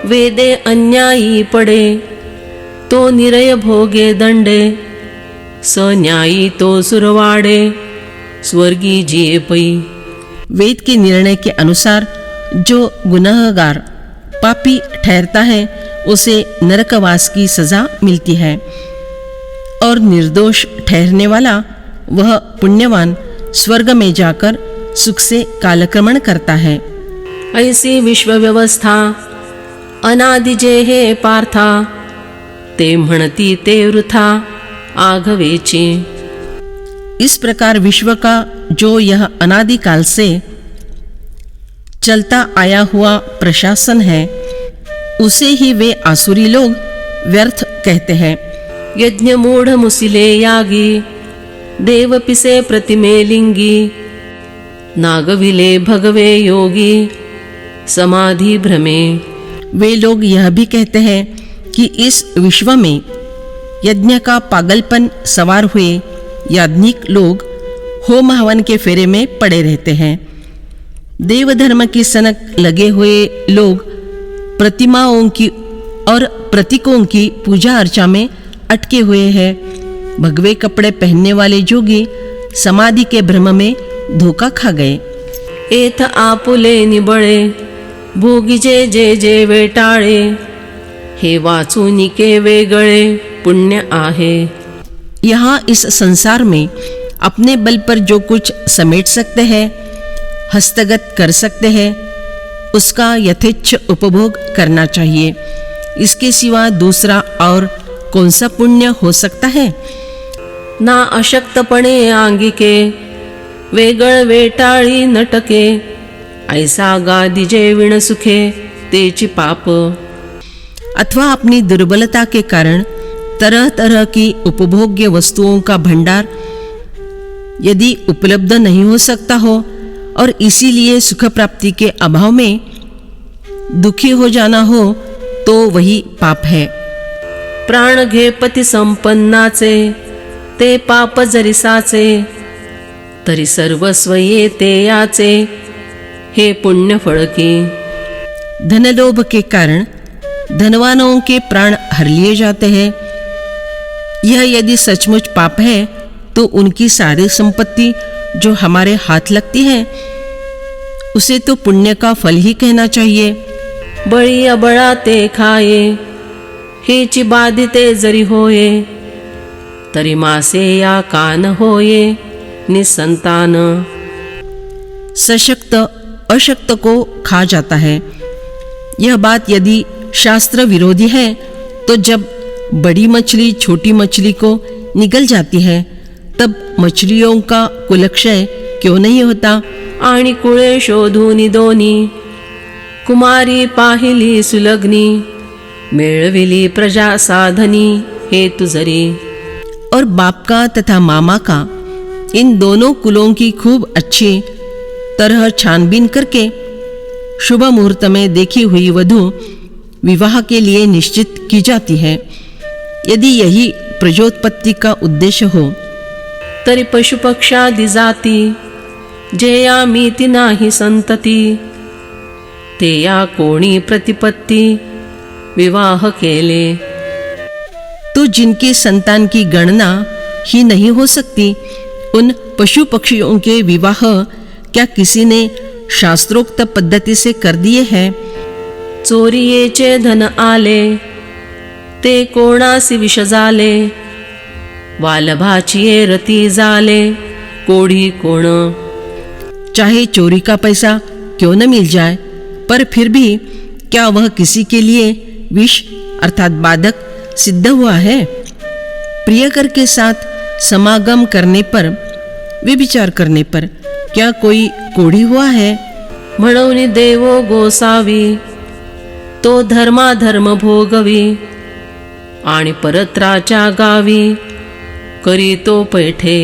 वेदे अन्यायी पडे, तो निरय भोगे दंडे, सन्यायी तो सुरवाडे, स्वर्गी जिये पै। वेद के निर्णय के अनुसार जो गुनहगार पापी ठहरता है उसे नरकवास की सजा मिलती है, और निर्दोष ठहरने वाला वह पुण्यवान स्वर्ग में जाकर सुख से कालक्रमण करता है। ऐसी विश्व व्यवस्था अनादि जे हे पार्था, ते म्हणती ते वृथा आघवेची। इस प्रकार विश्व का जो यह अनादि काल से चलता आया हुआ प्रशासन है, उसे ही वे आसुरी लोग व्यर्थ कहते हैं। यज्ञ मूढ़ मुसिले यागी, देव पिसे प्रतिमे लिंगी, नागविले भगवे योगी, समाधि भ्रमे। वे लोग यह भी कहते हैं कि इस विश्व में यज्ञ का पागलपन सवार हुए याज्ञिक लोग होम हवन के फेरे में पड़े रहते हैं। देवधर्म की सनक लगे हुए लोग प्रतिमाओं की और प्रतीकों की पूजा अर्चा में अटके हुए हैं। भगवे कपड़े पहनने वाले जोगी समाधि के भ्रम में धोखा खा गए। एथ आपुले निबळे, भोगीजे जे जे वेटाळे, हे वाचूनी के वेगळे पुण्य आहे। यहाँ इस संसार में अपने बल पर जो कुछ समेट सकते हैं, हस्तगत कर सकते हैं, उसका यथेच्छ उपभोग करना चाहिए। इसके सिवा दूसरा और कौन सा पुण्य हो सकता है? ना अशक्तपणे आंगिके, वेगळ वेटाळी नटके, ऐसा गादिजे विणसुखे तेची पाप। अथवा अपनी दुर्बलता के कारण तरह तरह की उपभोग्य वस्तुओं का भंडार यदि उपलब्ध नहीं हो सकता हो और इसीलिए सुख प्राप्ति के अभाव में दुखी हो जाना हो, तो वही पाप है। प्राण घे पती संपन्नाचे, ते पाप जरी साचे, तरी सर्वस्व येते याचे, हे पुण्य फळकी। धनलोभ के कारण धनवानों के प्राण हर लिए जाते हैं। यह यदि सचमुच पाप है तो उनकी सारी संपत्ति जो हमारे हाथ लगती है, उसे तो पुण्य का फल ही कहना चाहिए। बळी अबळा ते खाये, हेची बाधिते जरी होये, तरी मासे या कान होये निसंतान। सशक्त अशक्त को खा जाता है। यह बात यदि शास्त्र विरोधी है तो जब बड़ी मछली छोटी मछली को निगल जाती है, तब मछलियों का कुलक्षय क्यों नहीं होता? आणि कुळे शोधूनी दोनी, कुमारी पाहिली सुलग्नी, मेळविली प्रजा साधनी हेतु जरी। और बाप का तथा मामा का इन दोनों कुलों की खूब अच्छी तरह छानबीन करके शुभ मुहूर्त में देखी हुई वधु विवाह के लिए निश्चित की जाती है। यदि यही प्रजोत्पत्ति का उद्देश्य हो, तरी पशुपक्षादि जाती, जे या मीति नाही संतती, ते या कोणी प्रतिपत्ति विवाह केले। तो जिनके संतान की गणना ही नहीं हो सकती, उन पशु पक्षियों के विवाह क्या किसी ने शास्त्रोक्त पद्धति से कर दिए हैं? चोरियेचे धन आले, ते कोणासी विष झाले, वालभाचिये रती झाले, कोढ़ी कोण। चाहे चोरी का पैसा क्यों न मिल जाए, पर फिर भी क्या वह किसी के लिए विष अर्थात बाधक सिद्ध हुआ है? प्रियकर के साथ समागम करने पर, व्यभिचार करने पर क्या कोई कोढ़ी हुआ है? म्हणून देवो गोसावी, तो धर्माधर्म भोगवी, आणि परत्राच्या गावी करी तो पैठे।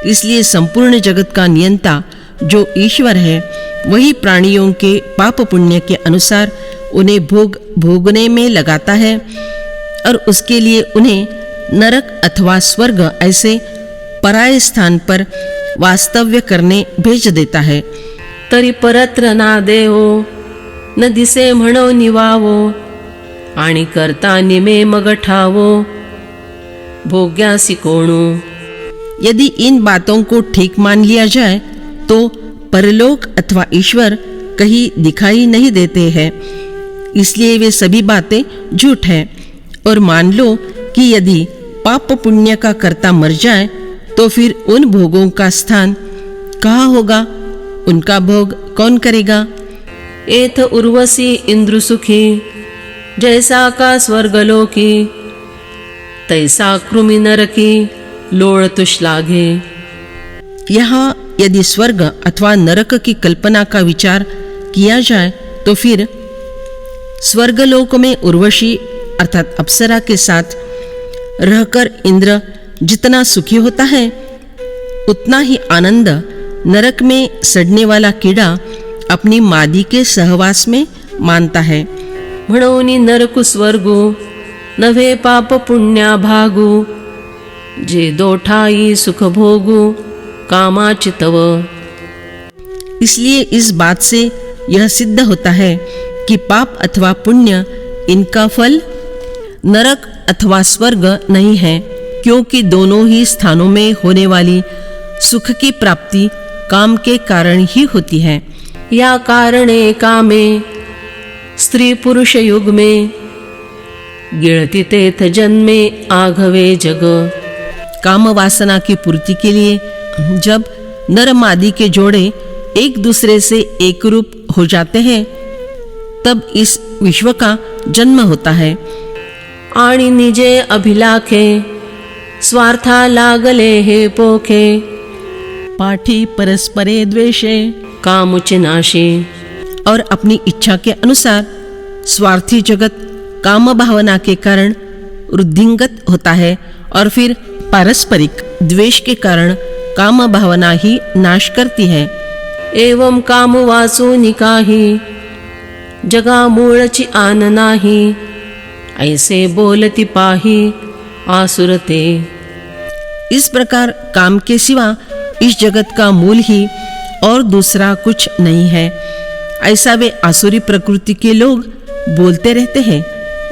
इसलिए संपूर्ण जगत का नियंता जो ईश्वर है, वही प्राणियों के पाप पुण्य के अनुसार उन्हें भोगने में लगाता है, और उसके लिए उन्हें नरक अथवा स्वर्ग ऐसे पराये स्थान पर वास्तव्य करने भेज देता है। तरी परत्र ना देवो, न दिसे म्हणो निवावो आणि करता निमे मग ठावो भोग्यासी कोणू। यदि इन बातों को ठीक मान लिया जाए तो परलोक अथवा ईश्वर कहीं दिखाई नहीं देते हैं, इसलिए वे सभी बातें झूठ है। और मान लो कि यदि पाप पुण्य का कर्ता मर जाए तो फिर उन भोगों का स्थान कहाँ होगा, उनका भोग कौन करेगा। एथ उर्वशी इंद्रसुखी जैसा का स्वर्गलोकी तैसा कृमि नरकी लोळ तुश्लाघे। यहाँ यदि स्वर्ग अथवा नरक की कल्पना का विचार किया जाए तो फिर स्वर्गलोक में उर्वशी अर्थात अप्सरा के साथ रहकर इंद्र जितना सुखी होता है उतना ही आनंद नरक में सड़ने वाला कीड़ा अपनी मादी के सहवास में मानता है। म्हणोनी नरकु स्वर्गु नभे पाप पुण्या भागु जे दोठाई सुख भोगु कामाचितव। इसलिए इस बात से यह सिद्ध होता है कि पाप अथवा पुण्य इनका फल नरक अथवा स्वर्ग नहीं है, क्योंकि दोनों ही स्थानों में होने वाली सुख की प्राप्ति काम के कारण ही होती है। या कारणे कामे स्त्री पुरुष युग में गिळती तेथ जन्मे आघवे जग। काम वासना की पूर्ति के लिए जब नर मादी के जोड़े एक दूसरे से एक रूप हो जाते हैं तब इस विश्व का जन्म होता है। आणि निजे अभिलाखे स्वार्था लागले हे पोखे पाठी परस्परे द्वेषे कामुच नाशी। और अपनी इच्छा के अनुसार स्वार्थी जगत काम भावना के कारण वृद्धिंगत होता है और फिर पारस्परिक द्वेष के कारण काम भावना ही नाश करती है। एवं काम वासु निकाही जगा मूळची आन नाही ऐसे बोलती पाही आसुरते। इस प्रकार काम के सिवा इस जगत का मूल ही और दूसरा कुछ नहीं है, ऐसा वे आसुरी प्रकृति के लोग बोलते रहते हैं।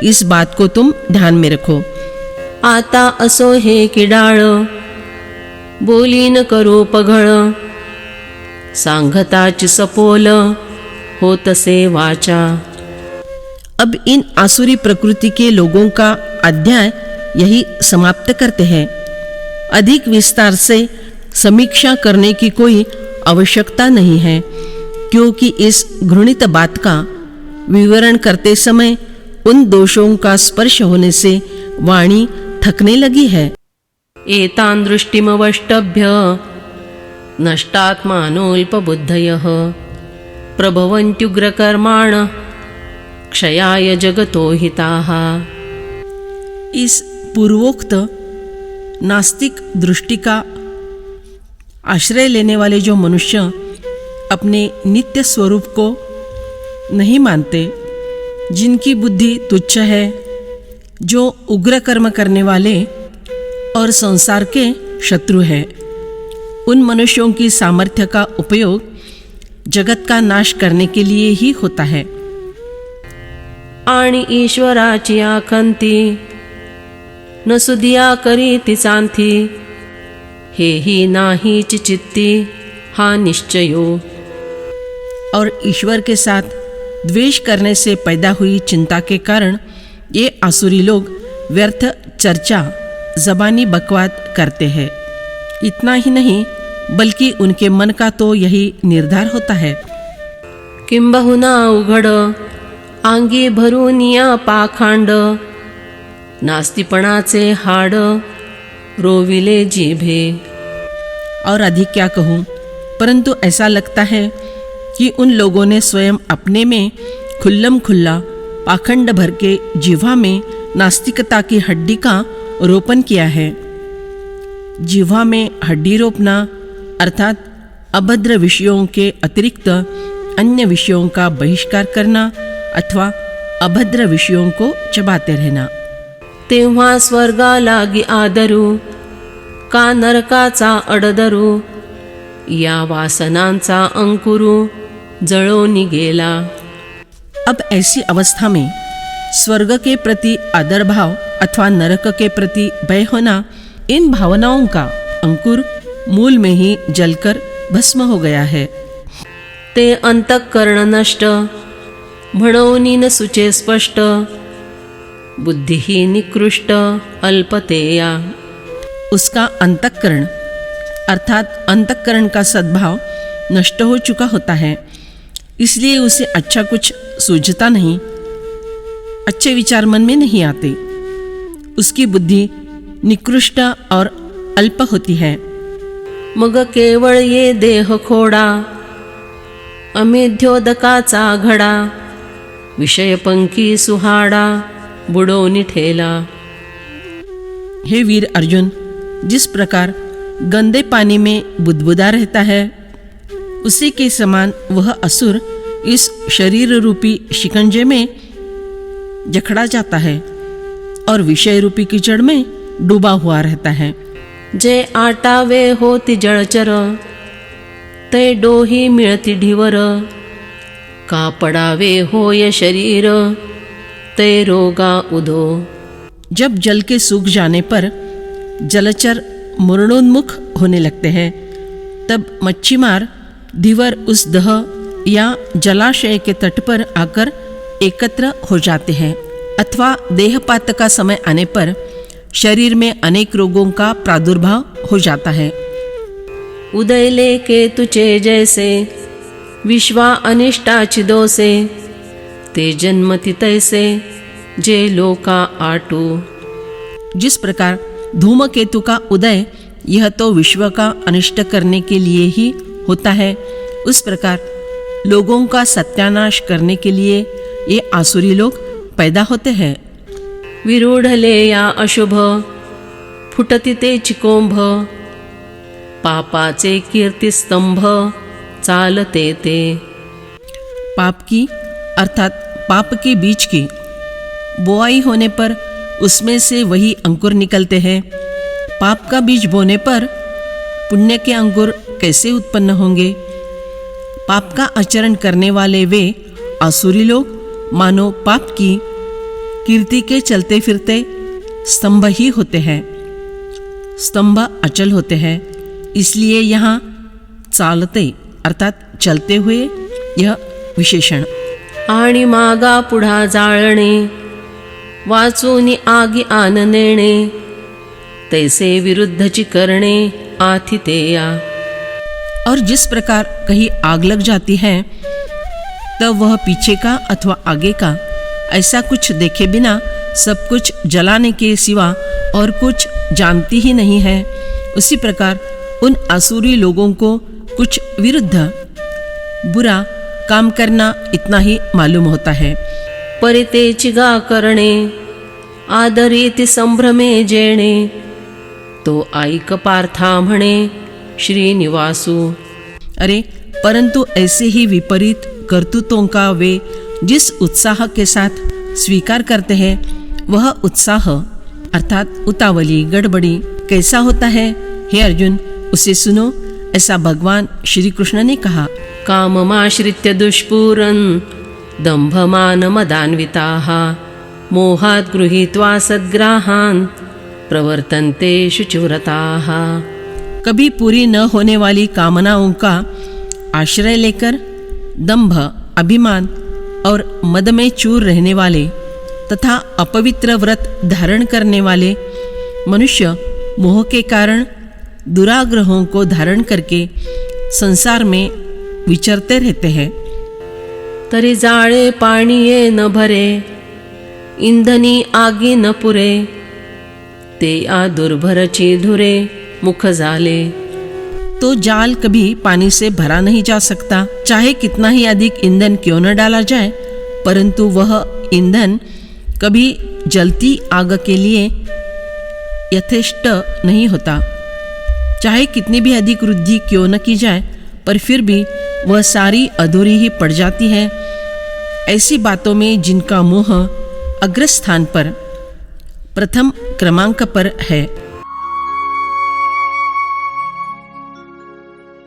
इस बात को तुम ध्यान में रखो। आता असो हे किडाळ बोलीन करो पघळ सांगताची सपोल होतसे वाचा। अब इन आसुरी प्रकृति के लोगों का अध्याय यही समाप्त करते हैं। अधिक विस्तार से समीक्षा करने की कोई आवश्यकता नहीं है, क्योंकि इस घृणित बात का विवरण करते समय उन दोषों का स्पर्श होने से वाणी थकने लगी है। एतान् दृष्टिमवष्टभ्य नष्टात्मानोऽल्पबुद्धयः प्रभवन्त्युग्रकर्माण क्षयाय जगतो हिताः। इस पूर्वोक्त नास्तिक दृष्टि का आश्रय लेने वाले जो मनुष्य अपने नित्य स्वरूप को नहीं मानते, जिनकी बुद्धि तुच्छ है, जो उग्र कर्म करने वाले और संसार के शत्रु है, उन मनुष्यों की सामर्थ्य का उपयोग जगत का नाश करने के लिए ही होता है। आणि ईश्वराची आखंती न सुदिया करीती चांथी हे ही नाही चित्ती हा निश्चयो। और ईश्वर के साथ द्वेष करने से पैदा हुई चिंता के कारण ये आसुरी लोग व्यर्थ चर्चा जबानी बकवाद करते हैं। इतना ही नहीं बल्कि उनके मन का तो यही निर्धार होता है। किंबहुना उघड आंगी भरून या पाखांड नास्तिपणाचे हाड रोविले जिभे। और अधिक क्या कहूँ, परंतु ऐसा लगता है कि उन लोगों ने स्वयं अपने में खुल्लम खुल्ला पाखंड भर के जिह्वा में नास्तिकता की हड्डी का रोपण किया है। जिह्वा में हड्डी रोपना अर्थात अभद्र विषयों के अतिरिक्त अन्य विषयों का बहिष्कार करना अथवा अभद्र विषयों को चबाते रहना। तेव्हा स्वर्गालागी आदरू का नरकाचा अडदरू या वासनांचा अंकुरू जळोनी गेला। अब ऐसी अवस्था में स्वर्ग के प्रति आदर भाव अथवा नरक के प्रति भय होना, इन भावनाओं का अंकुर मूल में ही जलकर भस्म हो गया है। ते अंतःकरण नष्ट म्हणोनी न सुचे स्पष्ट, बुद्धि ही निकृष्ट अल्पतेया। उसका अंतःकरण अर्थात अंतःकरण का सद्भाव नष्ट हो चुका होता है, इसलिए उसे अच्छा कुछ सूझता नहीं, अच्छे विचार मन में नहीं आते। उसकी बुद्धि निकृष्ट और अल्प होती है। मग केवळ ये देह खोडा, अमेध्योदकाचा घडा, विषयपंकी सुहाडा बुडोनी ठेला। हे वीर अर्जुन, जिस प्रकार गंदे पानी में बुदबुदा रहता है, उसी के समान वह असुर इस शरीर रूपी शिकंजे में जकड़ा जाता है और विषय रूपी कीचड़ में डूबा हुआ रहता है। जे आटावे होती जळचर, ते डोही मिळती ढिवर, का पडावे होय शरीर, ते रोगा उधो। जब जल के सूख जाने पर जलचर मरणोन्मुख होने लगते हैं, तब मच्छीमार धीवर उस दह या जलाशय के तट पर आकर एकत्र हो जाते हैं, अथवा देहपात का समय आने पर शरीर में अनेक रोगों का प्रादुर्भाव हो जाता है। उदयले केतुचे जैसे, विश्वा अनिष्टाची दोसे, ते जन्मति तैसे, जे लोका आटू। जिस प्रकार धूमकेतु का उदय यह तो विश्व का अनिष्ट करने के लिए ही होता है, उस प्रकार लोगों का सत्यानाश करने के लिए ये आसुरी लोग पैदा होते हैं। विरूढले या अशुभ, फुटति ते चिकोंभ, पापाचे कीर्तिस्तंभ, चालते ते। पाप की अर्थात पाप के बीज की बोआई होने पर उसमें से वही अंकुर निकलते हैं। पाप का बीज बोने पर पुण्य के अंकुर कैसे उत्पन्न होंगे? पाप का आचरण करने वाले वे आसुरी लोग मानो पाप की कीर्ति के चलते फिरते स्तंभ ही होते हैं। स्तंभ अचल होते हैं, इसलिए यहाँ चालते अर्थात चलते हुए यह विशेषण। आणि मागा पुढा जाळणे, वाचूनी आगी आन नेणे, तैसे विरुद्धची करणे आथितेया। और जिस प्रकार कहीं आग लग जाती है, तब वह पीछे का अथवा आगे का ऐसा कुछ देखे बिना सब कुछ जलाने के सिवा और कुछ जानती ही नहीं है, उसी प्रकार उन आसुरी लोगों को कुछ विरुद्ध बुरा काम करना इतना ही मालूम होता है। परितेची गा करणे, आदरीति संभ्रमे जेणे, तो ऐक पार्था म्हणे श्रीनिवासू। अरे परंतु ऐसे ही विपरीत कर्तृत्वों का वे जिस उत्साह के साथ स्वीकार करते हैं, वह उत्साह अर्थात उतावली गड़बड़ी कैसा होता है? हे अर्जुन, उसे सुनो, ऐसा भगवान श्री कृष्ण ने कहा। काममाश्रित्य दुष्पूरन् दम्भमानमदान्विताः, मोहात् गृहीत्वा सद्ग्राहान् प्रवर्तन्ते शुचिव्रताः। कभी पूरी न होने वाली कामनाओं का आश्रय लेकर दंभ, अभिमान और मद में चूर रहने वाले तथा अपवित्र व्रत धारण करने वाले मनुष्य मोह के कारण दुराग्रहों को धारण करके संसार में विचरते रहते हैं। तरी जाळे पाणीये न भरे, इंधनी आगी न पुरे, ते आ दुर्भरची धुरे मुख झाले। तो जाल कभी पानी से भरा नहीं जा सकता, चाहे कितना ही अधिक ईंधन क्यों न डाला जाए, परंतु वह ईंधन कभी जलती आग के लिए यथेष्ट नहीं होता। चाहे कितनी भी अधिक वृद्धि क्यों न की जाए, पर फिर भी वह सारी अधूरी ही पड़ जाती है। ऐसी बातों में जिनका मोह अग्रस्थान पर प्रथम क्रमांक पर है,